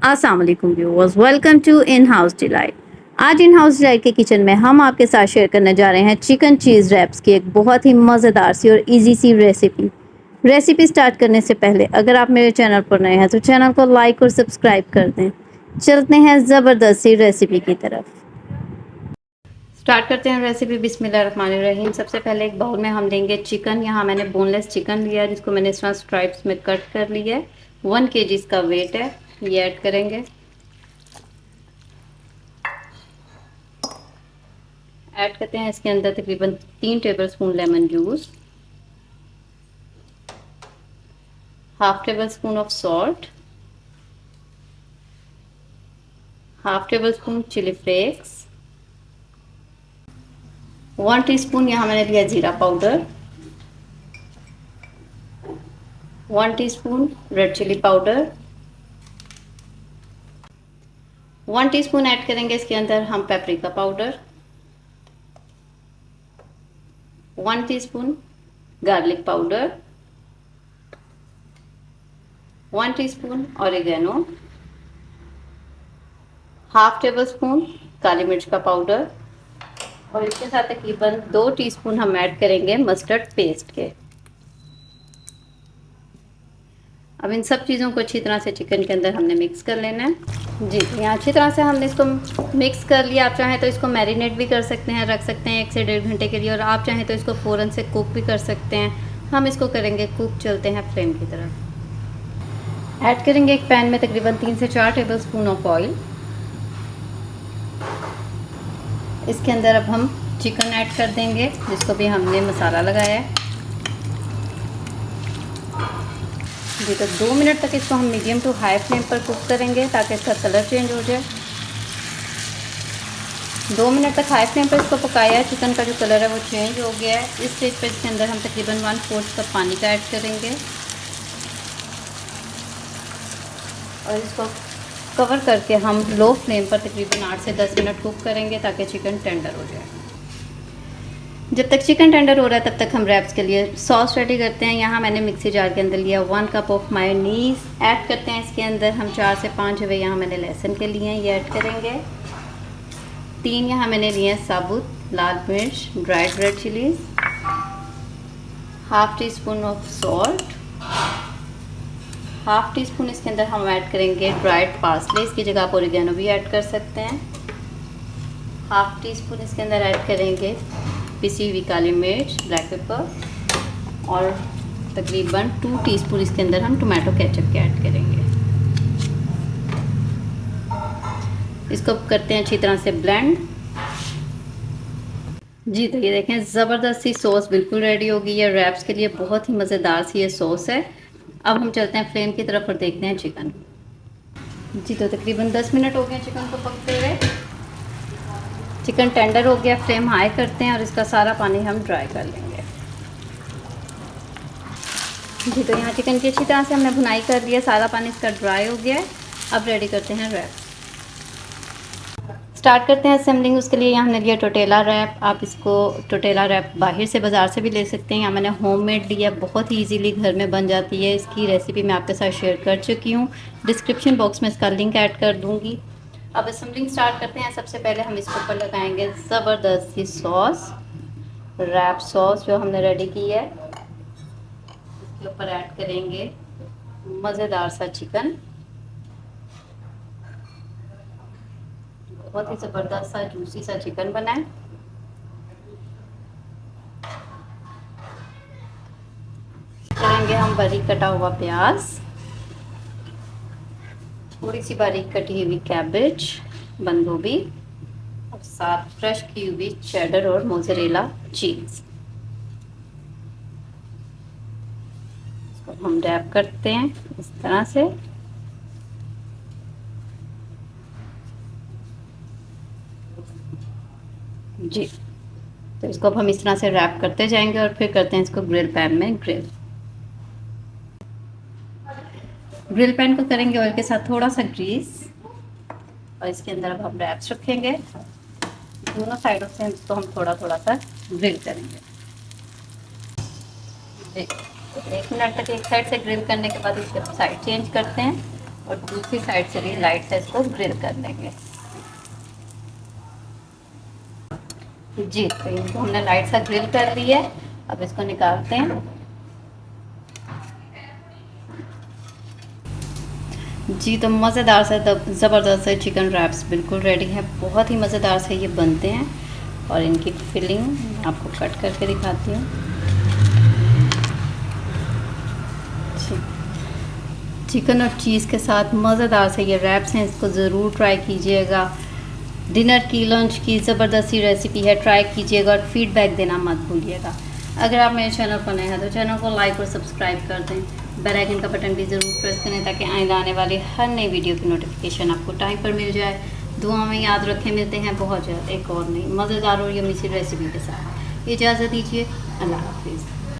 अस्सलाम वालेकुम viewers, welcome to in house delight. आज इन हाउस डिलाइट के किचन में हम आपके साथ शेयर करने जा रहे हैं चिकन चीज़ रैप्स की एक बहुत ही मज़ेदार सी और इजी सी रेसिपी स्टार्ट करने से पहले अगर आप मेरे चैनल पर नए हैं तो चैनल को लाइक और सब्सक्राइब कर दें। चलते हैं ज़बरदस्त सी रेसिपी की तरफ। स्टार्ट करते हैं रेसिपी। बिस्मिल्लाहिर्रहमानिर्रहीम। सबसे पहले एक बाउल में हम लेंगे चिकन। यहाँ मैंने बोनलेस चिकन लिया है जिसको मैंने इस तरह स्ट्राइप्स में कट कर लिया है। 1 kg इसका वेट है, ये ऐड करेंगे। ऐड करते हैं इसके अंदर तकरीबन 3 tablespoon lemon juice, half tablespoon of salt, half tablespoon chili flakes, 1 teaspoon यहाँ मैंने लिया जीरा powder, 1 teaspoon red chili powder, 1 teaspoon add करेंगे इसके अंदर हम paprika powder, 1 teaspoon garlic powder, 1 teaspoon oregano, half tablespoon काली मिर्च का पाउडर और इसके साथ तकरीबन 2 टीस्पून हम ऐड करेंगे मस्टर्ड पेस्ट के। अब इन सब चीज़ों को अच्छी तरह से चिकन के अंदर हमने मिक्स कर लेना है। जी, यहाँ अच्छी तरह से हमने इसको मिक्स कर लिया। आप चाहें तो इसको मैरिनेट भी कर सकते हैं, रख सकते हैं 1 से 1.5 घंटे के लिए, और आप चाहें तो इसको फ़ौरन से कुक भी कर सकते हैं। हम इसको करेंगे कुक। चलते हैं फ्लेम की तरफ। ऐड करेंगे एक पैन में तकरीबन 3 से 4 टेबल स्पून ऑफ ऑयल। इसके अंदर अब हम चिकन ऐड कर देंगे जिसको भी हमने मसाला लगाया है। जी, तो 2 मिनट तक इसको हम मीडियम टू हाई फ्लेम पर कुक करेंगे ताकि इसका कलर चेंज हो जाए। 2 मिनट तक हाई फ्लेम पर इसको पकाया है। चिकन का जो कलर है वो चेंज हो गया है। इस स्टेज पर इसके अंदर हम तकरीबन 1/4 कप पानी का ऐड करेंगे और इसको कवर करके हम लो फ्लेम पर तकरीबन 8 से 10 मिनट कुक करेंगे ताकि चिकन टेंडर हो जाए। जब तक चिकन टेंडर हो रहा है तब तक हम रैप्स के लिए सॉस रेडी करते हैं। यहाँ मैंने मिक्सी जार के अंदर लिया 1 कप ऑफ मायोनीज़। ऐड करते हैं इसके अंदर हम 4 से 5 हवे यहाँ मैंने लहसुन के लिए हैं, ये ऐड करेंगे। 3 यहाँ मैंने लिए हैं साबुत लाल मिर्च, dried red chillies, half tea spoon of salt, half tea spoon इसके अंदर हम ऐड करेंगे ड्राइड पार्सले, इसकी जगह आप ओरिगेनो भी ऐड कर सकते हैं। हाफ टी स्पून इसके अंदर ऐड करेंगे पिसी हुई काली मिर्च, ब्लैक पेपर, और तकरीबन 2 टीस्पून इसके अंदर हम टोमेटो केचप के ऐड करेंगे। इसको करते हैं अच्छी तरह से ब्लेंड। जी, तो ये देखें ज़बरदस्त सी सॉस बिल्कुल रेडी हो गई है। रैप्स के लिए बहुत ही मज़ेदार सी ये सॉस है। अब हम चलते हैं फ्लेम की तरफ और देखते हैं चिकन। जी, तो तकरीबन 10 मिनट हो गए चिकन को पकते हुए। चिकन टेंडर हो गया। फ्लेम हाई करते हैं और इसका सारा पानी हम ड्राई कर लेंगे। जी, तो यहाँ चिकन की अच्छी तरह से हमने भुनाई कर लिया, सारा पानी इसका ड्राई हो गया है। अब रेडी करते हैं रैप। स्टार्ट करते हैं असेंबलिंग। उसके लिए यहाँ हमने लिया टोटेला रैप। आप इसको टोटेला रैप बाहर से बाज़ार से भी ले सकते हैं। यहाँ मैंने होममेड लिया, बहुत ही इजीली घर में बन जाती है। इसकी रेसिपी मैं आपके साथ शेयर कर चुकी हूँ, डिस्क्रिप्शन बॉक्स में इसका लिंक ऐड कर दूँगी। अब असेंबलिंग स्टार्ट करते हैं। सबसे पहले हम इसके ऊपर लगाएंगे ज़बरदस्त सी सॉस, रैप सॉस जो हमने रेडी की है। इसके ऊपर ऐड करेंगे मज़ेदार सा चिकन, बहुत ही ज़बरदस्त सा जूसी सा चिकन बना है। करेंगे हम बारीक कटा हुआ प्याज, थोड़ी सी बारीक कटी हुई कैबेज, बंद गोभी, और साथ फ्रेश की हुई चेडर और मोज़रेला चीज़। इसको हम रैप करते हैं इस तरह से। जी, तो इसको अब हम इस तरह से रैप करते जाएंगे और फिर करते हैं इसको ग्रिल पैन में ग्रिल। ग्रिल पैन को करेंगे ऑयल के साथ थोड़ा सा ग्रीस, और इसके अंदर अब हम रैप्स रखेंगे। दोनों साइडों से इसको हम थोड़ा थोड़ा सा ग्रिल करेंगे। 1 मिनट तक एक साइड से ग्रिल करने के बाद इसके साइड चेंज करते हैं और दूसरी साइड से भी लाइट से इसको ग्रिल कर लेंगे। जी, तो इनको हमने लाइट सा ग्रिल कर दिया है। अब इसको निकालते हैं। जी, तो मज़ेदार से ज़बरदस्त से चिकन रैप्स बिल्कुल रेडी है। बहुत ही मज़ेदार से ये बनते हैं और इनकी फिलिंग आपको कट करके दिखाती हूँ। चिकन और चीज़ के साथ मज़ेदार से ये रैप्स हैं, इसको ज़रूर ट्राई कीजिएगा। डिनर की, लंच की ज़बरदस्ती रेसिपी है, ट्राई कीजिएगा और फीडबैक देना मत भूलिएगा। अगर आप मेरे चैनल पर नए हैं तो चैनल को लाइक और सब्सक्राइब कर दें। बेल आइकन का बटन भी ज़रूर प्रेस करें ताकि आइंदा आने वाली हर नई वीडियो की नोटिफिकेशन आपको टाइम पर मिल जाए। दुआ में याद रखें, मिलते हैं बहुत जल्द एक और नई मज़ेदार और यम्मी सी रेसिपी के साथ। इजाज़त दीजिए, अल्लाह हाफिज़।